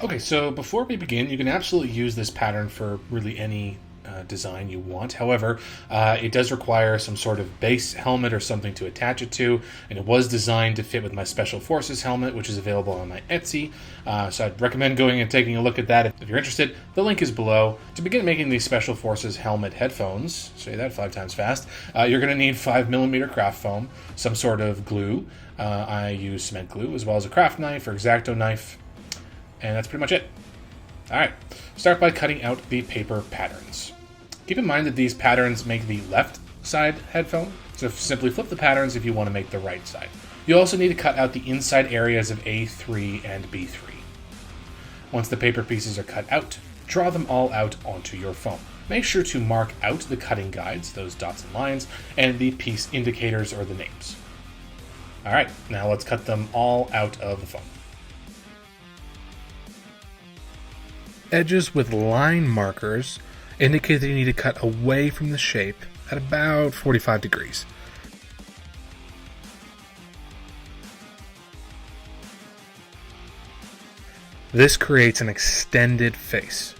Okay, so before we begin, you can absolutely use this pattern for really any design you want. However, it does require some sort of base helmet or something to attach it to, and it was designed to fit with my Special Forces helmet, which is available on my Etsy. So I'd recommend going and taking a look at that if you're interested. The link is below. To begin making these Special Forces helmet headphones, say that 5 times fast, you're going to need 5mm craft foam, some sort of glue. I use cement glue, as well as a craft knife or X-Acto knife. And that's pretty much it. Alright, start by cutting out the paper patterns. Keep in mind that these patterns make the left side headphone, so simply flip the patterns if you want to make the right side. You also need to cut out the inside areas of A3 and B3. Once the paper pieces are cut out, draw them all out onto your foam. Make sure to mark out the cutting guides, those dots and lines, and the piece indicators or the names. Alright, now let's cut them all out of the foam. Edges with line markers indicate that you need to cut away from the shape at about 45 degrees. This creates an extended face.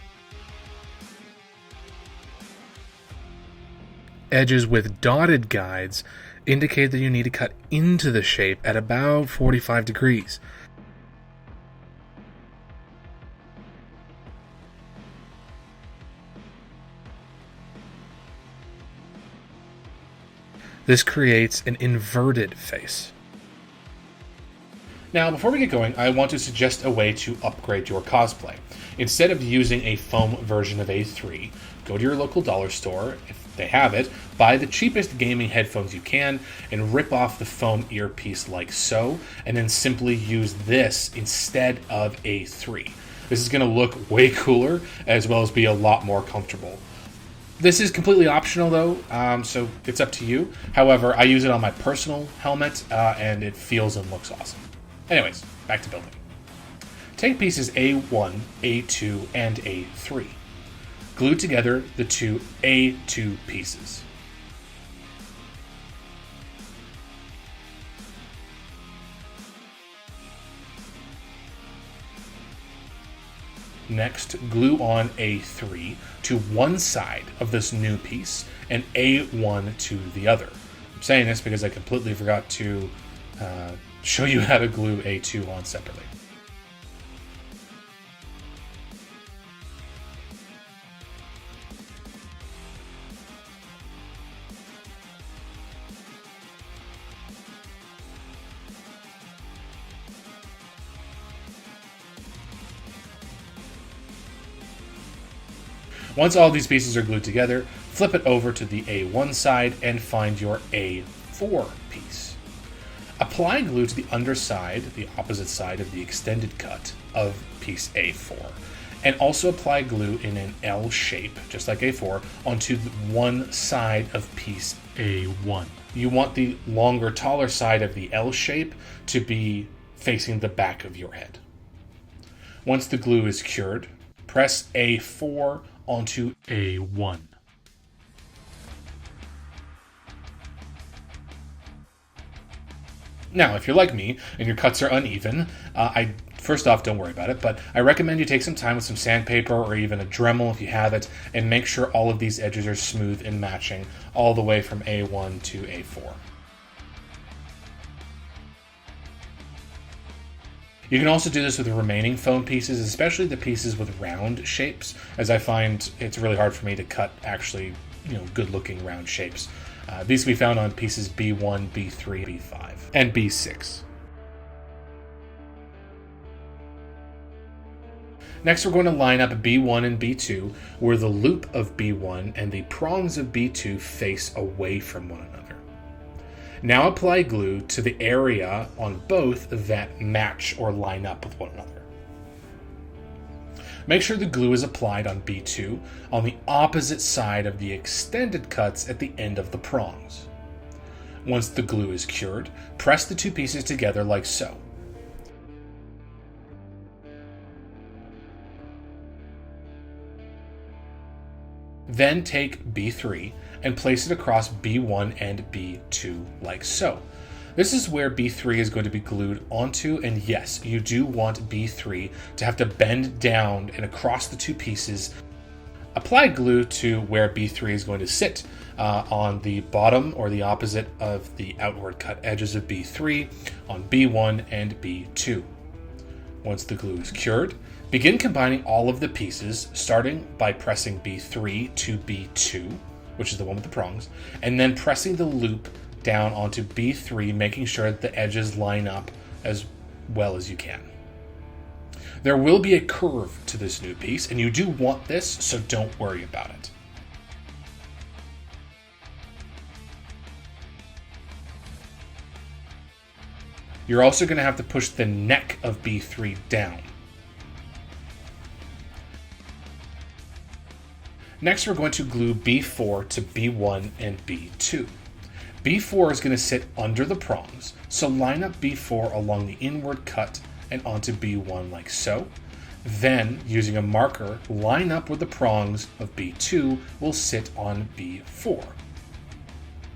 Edges with dotted guides indicate that you need to cut into the shape at about 45 degrees. This creates an inverted face. Now, before we get going, I want to suggest a way to upgrade your cosplay. Instead of using a foam version of A3, go to your local dollar store, if they have it, buy the cheapest gaming headphones you can, and rip off the foam earpiece like so, and then simply use this instead of A3. This is going to look way cooler, as well as be a lot more comfortable. This is completely optional though, so it's up to you. However, I use it on my personal helmet, and it feels and looks awesome. Anyways, back to building. Take pieces A1, A2, and A3. Glue together the two A2 pieces. Next, glue on A3 to one side of this new piece and A1 to the other. I'm saying this because I completely forgot to show you how to glue A2 on separately. Once all these pieces are glued together, flip it over to the A1 side and find your A4 piece. Apply glue to the underside, the opposite side of the extended cut of piece A4, and also apply glue in an L shape, just like A4, onto one side of piece A1. You want the longer, taller side of the L shape to be facing the back of your head. Once the glue is cured, press A4 onto A1. Now, if you're like me and your cuts are uneven, first off, don't worry about it, but I recommend you take some time with some sandpaper or even a Dremel if you have it, and make sure all of these edges are smooth and matching all the way from A1 to A4. You can also do this with the remaining foam pieces, especially the pieces with round shapes, as I find it's really hard for me to cut actually, good-looking round shapes. These can be found on pieces B1, B3, B5, and B6. Next, we're going to line up B1 and B2, where the loop of B1 and the prongs of B2 face away from one another. Now apply glue to the area on both that match or line up with one another. Make sure the glue is applied on B2 on the opposite side of the extended cuts at the end of the prongs. Once the glue is cured, press the two pieces together like so. Then take B3 and place it across B1 and B2 like so. This is where B3 is going to be glued onto, and yes, you do want B3 to have to bend down and across the two pieces. Apply glue to where B3 is going to sit on the bottom or the opposite of the outward cut edges of B3 on B1 and B2. Once the glue is cured, begin combining all of the pieces, starting by pressing B3 to B2, which is the one with the prongs, and then pressing the loop down onto B3, making sure that the edges line up as well as you can. There will be a curve to this new piece, and you do want this, so don't worry about it. You're also going to have to push the neck of B3 down. Next, we're going to glue B4 to B1 and B2. B4 is going to sit under the prongs, so line up B4 along the inward cut and onto B1 like so. Then, using a marker, line up where the prongs of B2 will sit on B4.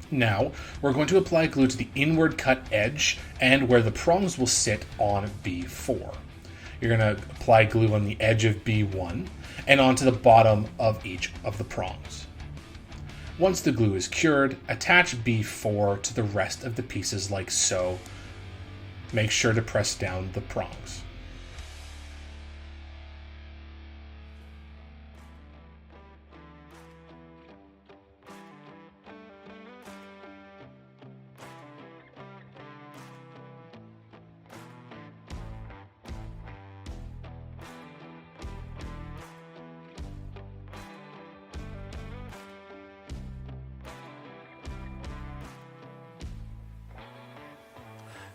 Now, we're going to apply glue to the inward cut edge and where the prongs will sit on B4. You're going to apply glue on the edge of B1 and onto the bottom of each of the prongs. Once the glue is cured, attach B4 to the rest of the pieces like so. Make sure to press down the prongs.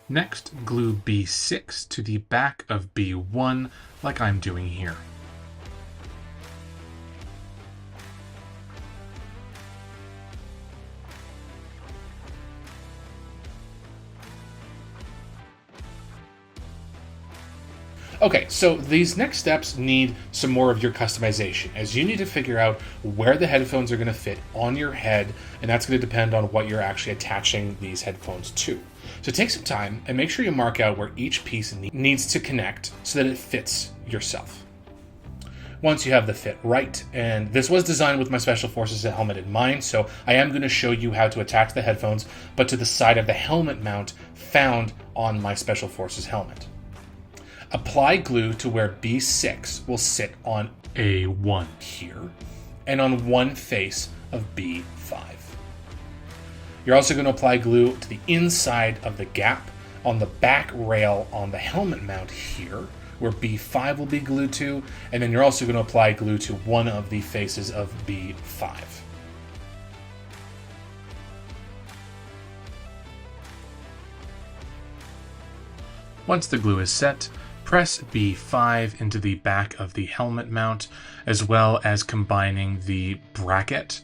Next, glue B6 to the back of B1 like I'm doing here. Okay, so these next steps need some more of your customization, as you need to figure out where the headphones are going to fit on your head, and that's going to depend on what you're actually attaching these headphones to. So take some time and make sure you mark out where each piece needs to connect so that it fits yourself. Once you have the fit right, and this was designed with my Special Forces helmet in mind, so I am going to show you how to attach the headphones, but to the side of the helmet mount found on my Special Forces helmet. Apply glue to where B6 will sit on A1 here, and on one face of B5. You're also going to apply glue to the inside of the gap on the back rail on the helmet mount here, where B5 will be glued to, and then you're also going to apply glue to one of the faces of B5. Once the glue is set, press B5 into the back of the helmet mount, as well as combining the bracket,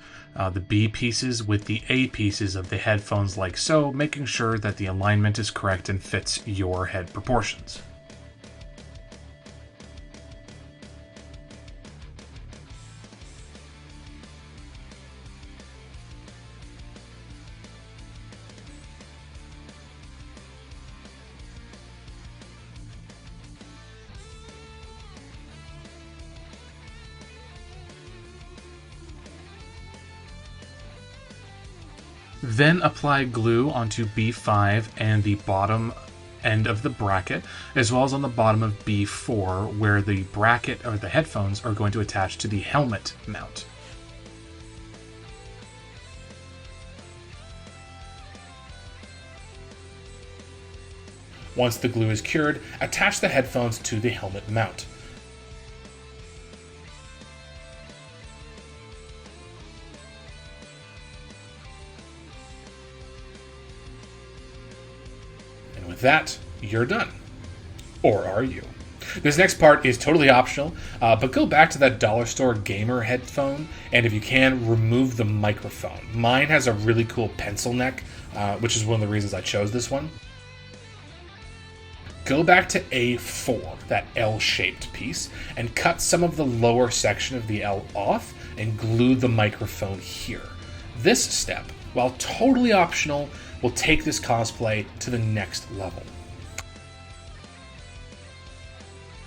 the B pieces with the A pieces of the headphones like so, making sure that the alignment is correct and fits your head proportions. Then apply glue onto B5 and the bottom end of the bracket, as well as on the bottom of B4, where the bracket or the headphones are going to attach to the helmet mount. Once the glue is cured, attach the headphones to the helmet mount. With that, you're done. Or are you? This next part is totally optional, but go back to that dollar store gamer headphone, and if you can, remove the microphone. Mine has a really cool pencil neck, which is one of the reasons I chose this one. Go back to A4, that L-shaped piece, and cut some of the lower section of the L off and glue the microphone here. This step, while totally optional, will take this cosplay to the next level.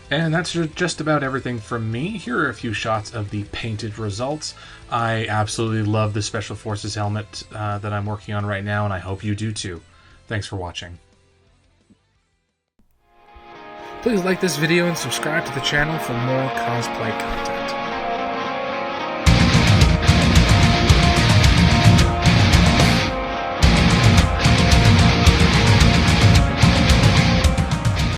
And that's just about everything from me. Here are a few shots of the painted results. I absolutely love the Special Forces helmet that I'm working on right now, and I hope you do too. Thanks for watching. Please like this video and subscribe to the channel for more cosplay content.